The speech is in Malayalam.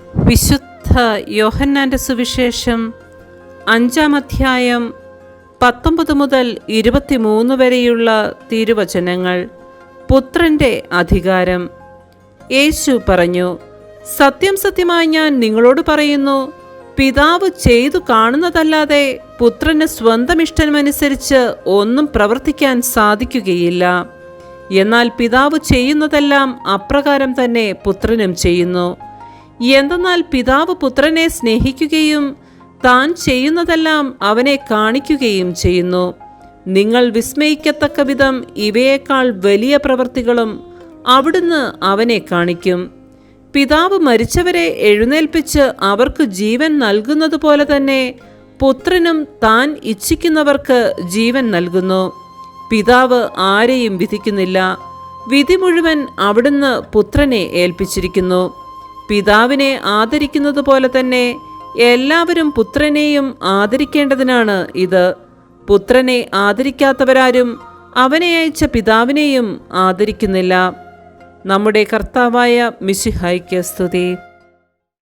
വിശുദ്ധ യോഹന്നാന്റെ സുവിശേഷം 5-ാം അധ്യായം 19 മുതൽ 23 വരെയുള്ള തിരുവചനങ്ങൾ. പുത്രന്റെ അധികാരം. യേശു പറഞ്ഞു, സത്യം സത്യമായി ഞാൻ നിങ്ങളോട് പറയുന്നു, പിതാവ് ചെയ്തു കാണുന്നതല്ലാതെ പുത്രന് സ്വന്തം ഇഷ്ടമനുസരിച്ച് ഒന്നും പ്രവർത്തിക്കാൻ സാധിക്കുകയില്ല. എന്നാൽ പിതാവ് ചെയ്യുന്നതെല്ലാം അപ്രകാരം തന്നെ പുത്രനും ചെയ്യുന്നു. എന്തെന്നാൽ പിതാവ് പുത്രനെ സ്നേഹിക്കുകയും താൻ ചെയ്യുന്നതെല്ലാം അവനെ കാണിക്കുകയും ചെയ്യുന്നു. നിങ്ങൾ വിസ്മയിക്കത്തക്ക വിധം ഇവയേക്കാൾ വലിയ പ്രവൃത്തികളും അവിടുന്ന് അവനെ കാണിക്കും. പിതാവ് മരിച്ചവരെ എഴുന്നേൽപ്പിച്ച് അവർക്ക് ജീവൻ നൽകുന്നത് പോലെ തന്നെ പുത്രനും താൻ ഇച്ഛിക്കുന്നവർക്ക് ജീവൻ നൽകുന്നു. പിതാവ് ആരെയും വിധിക്കുന്നില്ല, വിധി മുഴുവൻ അവിടുന്ന് പുത്രനെ ഏൽപ്പിച്ചിരിക്കുന്നു. പിതാവിനെ ആദരിക്കുന്നത് പോലെ തന്നെ എല്ലാവരും പുത്രനെയും ആദരിക്കേണ്ടതിനാണ് ഇത്. പുത്രനെ ആദരിക്കാത്തവരാരും അവനെ അയച്ച പിതാവിനെയും ആദരിക്കുന്നില്ല. നമ്മുടെ കർത്താവായ മിശിഹായ്ക്ക് സ്തുതി.